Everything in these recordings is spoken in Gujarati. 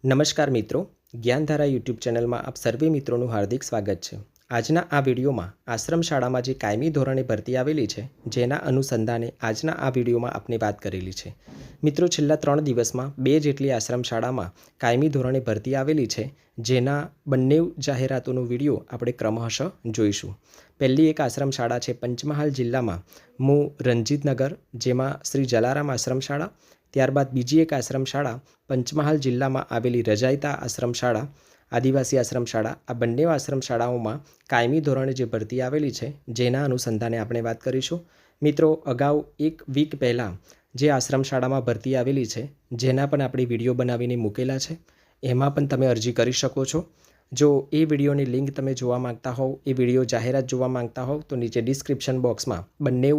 નમસ્કાર મિત્રો, જ્ઞાનધારા યુટ્યુબ ચેનલમાં આપ સર્વે મિત્રોનું હાર્દિક સ્વાગત છે। આજના આ વિડીયોમાં આશ્રમ શાળામાં જે કાયમી ધોરણે ભરતી આવેલી છે જેના અનુસંધાને આજના આ વિડીયોમાં આપને વાત કરેલી છે। મિત્રો, છેલ્લા 3 દિવસમાં 2 જેટલી આશ્રમ શાળામાં કાયમી ધોરણે ભરતી આવેલી છે, જેના બંને જાહેરાતોનો વિડીયો આપણે ક્રમશઃ જોઈશું। પહેલી એક આશ્રમ શાળા છે પંચમહાલ જિલ્લામાં મુ રણજીતનગર, જેમાં શ્રી જલારામ આશ્રમ શાળા। ત્યારબાદ બીજી એક આશ્રમ શાળા પંચમહાલ જિલ્લામાં આવેલી રજાયતા આશ્રમ શાળા, આદિવાસી આશ્રમ શાળા। આ બંને આશ્રમ શાળાઓમાં કાયમી ધોરણે જે ભરતી આવેલી છે જેના અનુસંધાને આપણે વાત કરીશું। મિત્રો, અગાઉ એક વીક પહેલાં જે આશ્રમ શાળામાં ભરતી આવેલી છે જેના પણ આપણે વિડીયો બનાવીને મૂકેલા છે, એમાં પણ તમે અરજી કરી શકો છો। જો એ વિડીયોની લિંક તમે જોવા માંગતા હોવ, એ વિડીયો જાહેરાત જોવા માંગતા હોવ તો નીચે ડિસ્ક્રિપ્શન બોક્સમાં બંને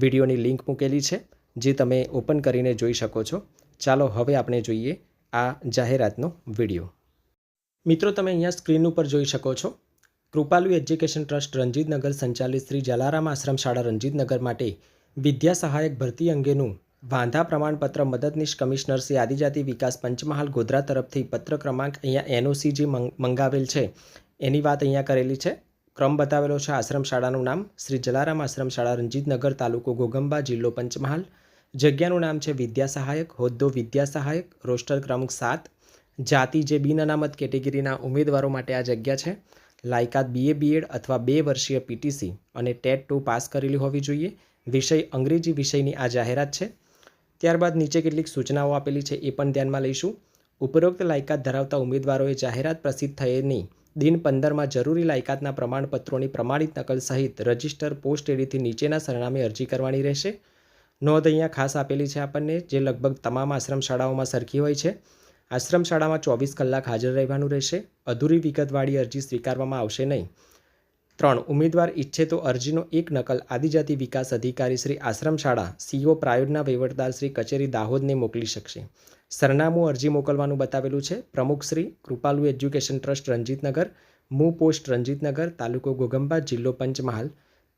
વિડીયોની લિંક મૂકેલી છે, જે તમે ઓપન કરીને જોઈ શકો છો। ચાલો હવે આપણે જોઈએ આ જાહેરાતનો વિડીયો। મિત્રો, તમે અહીંયા સ્ક્રીન ઉપર જોઈ શકો છો, કૃપાલુ એજ્યુકેશન ટ્રસ્ટ રણજીતનગર સંચાલિત શ્રી જલારામ આશ્રમ શાળા રણજીતનગર માટે વિદ્યા સહાયક ભરતી અંગેનું વાંધા પ્રમાણપત્ર મદદનીશ કમિશનર શ્રી આદિજાતિ વિકાસ પંચમહાલ ગોધરા તરફથી પત્ર ક્રમાંક અહીંયા એનઓસી જે મંગાવેલ છે એની વાત અહીંયા કરેલી છે। ક્રમ બતાવેલો છે। આશ્રમ શાળાનું નામ શ્રી જલારામ આશ્રમ શાળા રણજીતનગર, તાલુકો ઘોગંબા, જિલ્લો પંચમહાલ। જગ્યાનું નામ છે વિદ્યા સહાયક, હોદ્દો વિદ્યા સહાયક, રોસ્ટર ક્રમાંક 7। જાતિ જે બિન અનામત કેટેગરીના ઉમેદવારો માટે આ જગ્યા છે। લાયકાત BA BEd અથવા 2 વર્ષીય PTC અને ટેટ 2 પાસ કરેલી હોવી જોઈએ। વિષય અંગ્રેજી વિષયની આ જાહેરાત છે। ત્યારબાદ નીચે કેટલીક સૂચનાઓ આપેલી છે એ પણ ધ્યાનમાં લઈશું। ઉપરોક્ત લાયકાત ધરાવતા ઉમેદવારોએ જાહેરાત પ્રસિદ્ધ થયેની દિન 15માં જરૂરી લાયકાતના પ્રમાણપત્રોની પ્રમાણિત નકલ સહિત રજિસ્ટર પોસ્ટ એડીથી નીચેના સરનામે અરજી કરવાની રહેશે। નોંધ અહીંયા ખાસ આપેલી છે આપણને, જે લગભગ તમામ આશ્રમ શાળાઓમાં સરખી હોય છે। આશ્રમ શાળામાં 24 કલાક હાજર રહેવાનું રહેશે। અધૂરી વિગતવાળી અરજી સ્વીકારવામાં આવશે નહીં। 3. ઉમેદવાર ઈચ્છે તો અરજીનો એક નકલ આદિજાતિ વિકાસ અધિકારી શ્રી આશ્રમ શાળા CO પ્રાયોડના વહીવટદાર શ્રી કચેરી દાહોદને મોકલી શકશે। સરનામું અરજી મોકલવાનું બતાવેલું છે। પ્રમુખ શ્રી કૃપાલુ એજ્યુકેશન ટ્રસ્ટ રણજીતનગર, મુ પોસ્ટ રણજીતનગર, તાલુકો ઘોગંબા, જિલ્લો પંચમહાલ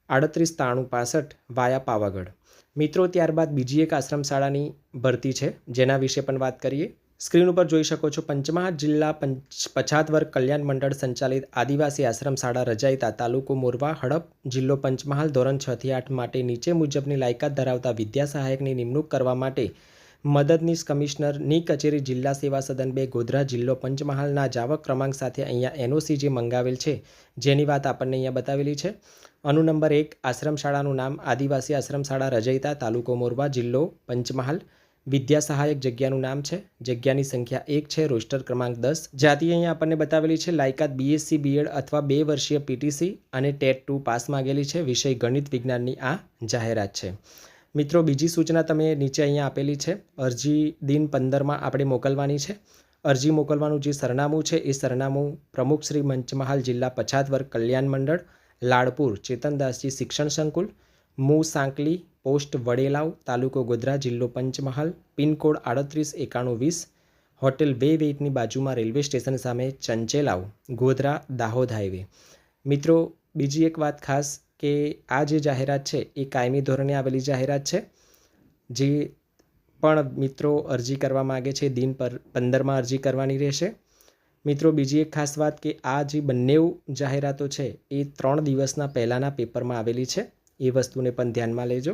389365 વાયા પાવાગઢ। મિત્રો, ત્યારબાદ બીજી એક આશ્રમ શાળાની ભરતી છે જેના વિશે પણ વાત કરીએ। સ્ક્રીન ઉપર જોઈ શકો છો, પંચમહાલ જિલ્લા પછાત વર્ગ કલ્યાણ મંડળ સંચાલિત આદિવાસી આશ્રમ શાળા રજાયતા, તાલુકો મોરવા હડપ, જિલ્લો પંચમહાલ ધોરણ 6 થી 8 માટે નીચે મુજબની લાયકાત ધરાવતા વિદ્યા સહાયકની નિમણૂક કરવા માટે મદદનીશ કમિશનરની કચેરી, જિલ્લા સેવા સદન 2 ગોધરા, જિલ્લો પંચમહાલના જાવક ક્રમાંક સાથે અહીંયા NOC જે મંગાવેલ છે જેની વાત આપણને અહીંયા બતાવેલી છે। અનુ નંબર 1, આશ્રમ શાળાનું નામ આદિવાસી આશ્રમ શાળા રજૈતા, તાલુકો મોરવા, જિલ્લો પંચમહાલ। વિદ્યા સહાયક જગ્યાનું નામ છે, જગ્યાની સંખ્યા 1 છે, રોસ્ટર ક્રમાંક 10। જાતિ અહીંયા આપણને બતાવેલી છે, લાયકાત BSc BEd અથવા 2 વર્ષીય PTC અને ટેટ 2 પાસ માગેલી છે। વિષય ગણિત વિજ્ઞાનની આ જાહેરાત છે। મિત્રો, બીજી સૂચના તમે નીચે અહીંયા આપેલી છે, અરજી દિન 15માં આપણે મોકલવાની છે। અરજી મોકલવાનું જે સરનામું છે એ સરનામું પ્રમુખ શ્રી પંચમહાલ જિલ્લા પછાત વર્ગ કલ્યાણ મંડળ, લાડપુર ચેતનદાસજી શિક્ષણ સંકુલ, મુ સાંકલી, પોસ્ટ વડેલાવ, તાલુકો ગોધરા, જિલ્લો પંચમહાલ, પિનકોડ 389120, હોટેલ વેઇટની બાજુમાં રેલવે સ્ટેશન સામે ચંચેલાવ, ગોધરા દાહોદ હાઈવે। મિત્રો, બીજી એક વાત ખાસ કે આ જે જાહેરાત છે એ કાયમી ધોરણે આવેલી જાહેરાત છે। જે પણ મિત્રો અરજી કરવા માગે છે દિન 15માં અરજી કરવાની રહેશે। મિત્રો, બીજી એક ખાસ વાત કે આ જે બંને જાહેરાતો છે એ 3 દિવસના પહેલાંના પેપરમાં આવેલી છે, એ વસ્તુને પણ ધ્યાનમાં લેજો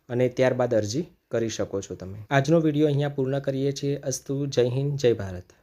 અને ત્યારબાદ અરજી કરી શકો છો તમે। આજનો વિડીયો અહીંયા પૂર્ણ કરીએ છીએ। અસ્તુ, જય હિન્દ, જય ભારત।